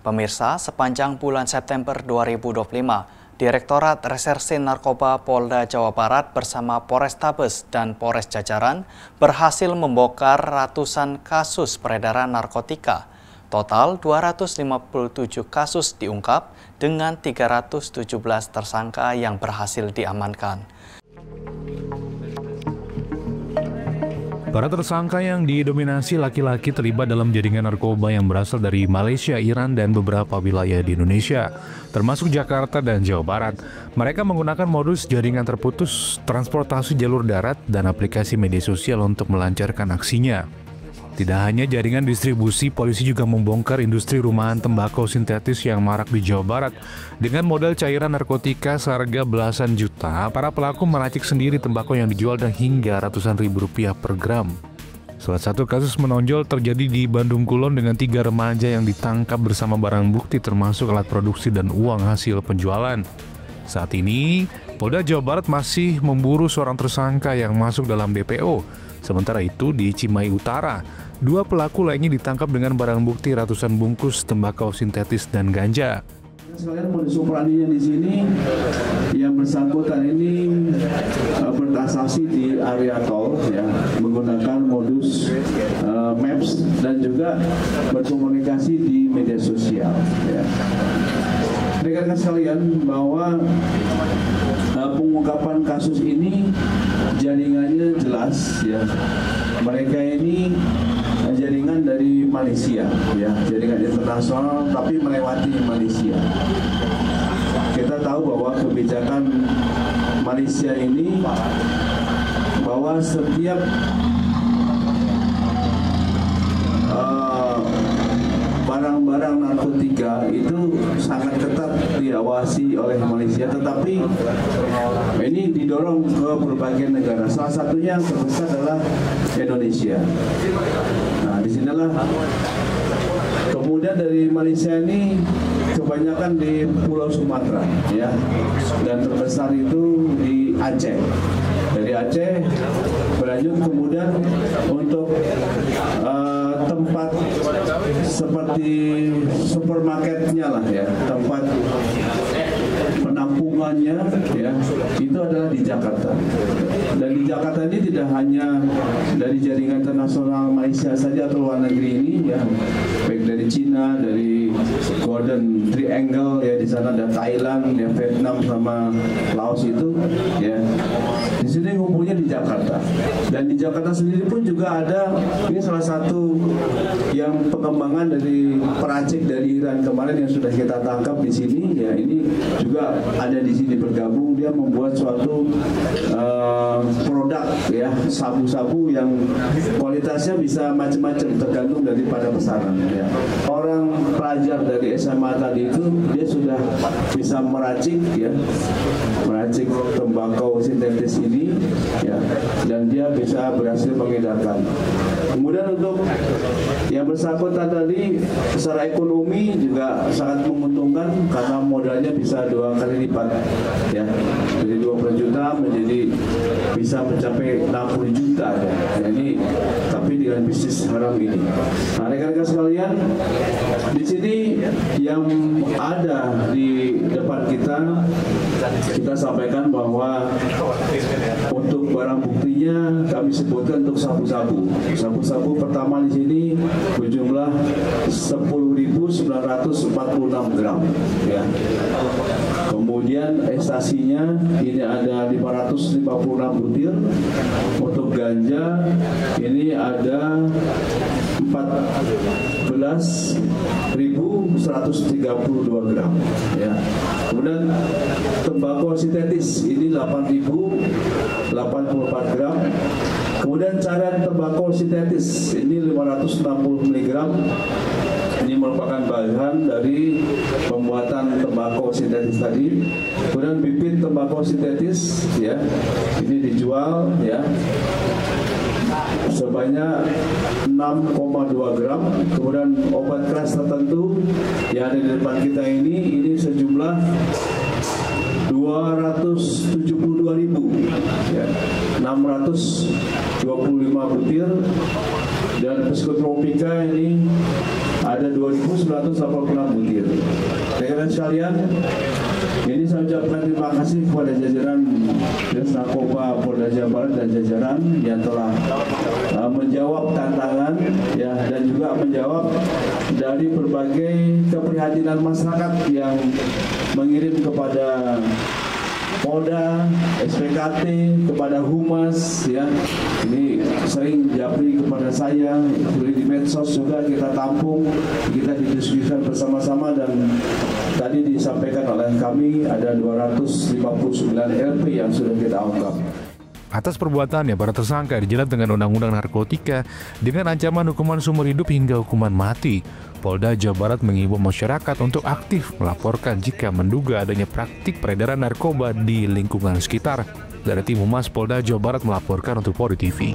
Pemirsa, sepanjang bulan September 2025, Direktorat Reserse Narkoba Polda Jawa Barat bersama Polrestabes dan Polres jajaran berhasil membongkar ratusan kasus peredaran narkotika. Total 257 kasus diungkap dengan 317 tersangka yang berhasil diamankan. Para tersangka yang didominasi laki-laki terlibat dalam jaringan narkoba yang berasal dari Malaysia, Iran, dan beberapa wilayah di Indonesia, termasuk Jakarta dan Jawa Barat. Mereka menggunakan modus jaringan terputus, transportasi jalur darat, dan aplikasi media sosial untuk melancarkan aksinya. Tidak hanya jaringan distribusi, polisi juga membongkar industri rumahan tembakau sintetis yang marak di Jawa Barat. Dengan modal cairan narkotika seharga belasan juta, para pelaku meracik sendiri tembakau yang dijual dan hingga ratusan ribu rupiah per gram. Salah satu kasus menonjol terjadi di Bandung Kulon dengan 3 remaja yang ditangkap bersama barang bukti termasuk alat produksi dan uang hasil penjualan. Saat ini, Polda Jawa Barat masih memburu seorang tersangka yang masuk dalam DPO. Sementara itu, di Cimahi Utara, 2 pelaku lainnya ditangkap dengan barang bukti ratusan bungkus tembakau sintetis dan ganja. Sekalian modus operandinya di sini, yang bersangkutan ini bertransaksi di area tol, ya, menggunakan modus Maps dan juga berkomunikasi di media sosial. Ya. Rekan-rekan sekalian, bahwa pengungkapan kasus ini jaringannya jelas, ya. Mereka ini jaringan dari Malaysia, ya, jaringan internasional tapi melewati Malaysia. Kita tahu bahwa kebijakan Malaysia ini bahwa setiap barang-barang narkotika itu sangat ketat diawasi oleh Malaysia, tetapi ini didorong ke berbagai negara. Salah satunya yang terbesar adalah Indonesia. Nah, disinilah kemudian dari Malaysia ini kebanyakan di Pulau Sumatera, ya, dan terbesar itu di Aceh. Dari Aceh berlanjut kemudian untuk tempat seperti supermarketnya lah, ya, tempat penampungannya, ya, itu adalah di Jakarta. Dan di Jakarta ini tidak hanya dari jaringan internasional Malaysia saja atau luar negeri ini, ya, baik dari Cina, dari Golden Triangle, ya, di sana ada Thailand, ya, Vietnam sama Laos itu, ya. Di sini ngumpulnya di Jakarta. Dan di Jakarta sendiri pun juga ada, ini salah satu yang pengembangan dari peracik dari Iran kemarin yang sudah kita tangkap di sini, ya, ini juga ada di sini bergabung. Dia membuat suatu produk, ya, sabu-sabu yang kualitasnya bisa macam-macam tergantung daripada pesanan, ya. Orang pelajar dari SMA tadi itu dia sudah bisa meracik, ya, meracik tembakau sintetis ini, ya, dan dia bisa berhasil mengedarkan. Kemudian untuk yang bersangkutan tadi secara ekonomi juga sangat menguntungkan karena modalnya bisa 2 kali lipat, ya, dari 20 juta menjadi bisa mencapai 60 juta, ya. Nah, ini tapi dengan bisnis haram ini. Nah, rekan-rekan sekalian, di sini yang ada di depan kita sampaikan bahwa untuk barang buktinya kami sebutkan untuk sabu-sabu. Sabu-sabu pertama di sini berjumlah 10.946 gram, ya. Kemudian ekstasinya ini ada 556 butir. Untuk ganja ini ada 14.132 gram, ya. Kemudian tembakau sintetis ini 8.084 gram. Kemudian cairan tembakau sintetis ini 560 mg. Ini merupakan bahan dari pembuatan tembakau sintetis tadi. Kemudian bibit tembakau sintetis, ya, ini dijual, ya, sebanyak 6,2 gram. Kemudian obat keras tertentu yang ada di depan kita ini sejumlah 272.000, ya, 625 butir. Dan psikotropika ini ada 2.986 butir. Rekan-rekan sekalian, ini saya ucapkan terima kasih kepada jajaran Des Narkoba Polda Jawa Barat dan jajaran yang telah menjawab tantangan ya, dan juga menjawab dari berbagai keprihatinan masyarakat yang mengirim kepada Polda, SPKT, kepada Humas ya. Ini sering japri kepada saya, di medsos juga kita tampung, kita didiskusikan bersama-sama, dan tadi disampaikan oleh kami ada 259 LP yang sudah kita ungkap. Atas perbuatannya, para tersangka dijerat dengan Undang-Undang Narkotika dengan ancaman hukuman seumur hidup hingga hukuman mati. Polda Jawa Barat mengimbau masyarakat untuk aktif melaporkan jika menduga adanya praktik peredaran narkoba di lingkungan sekitar. Dari tim Humas Polda Jawa Barat melaporkan untuk Polri TV.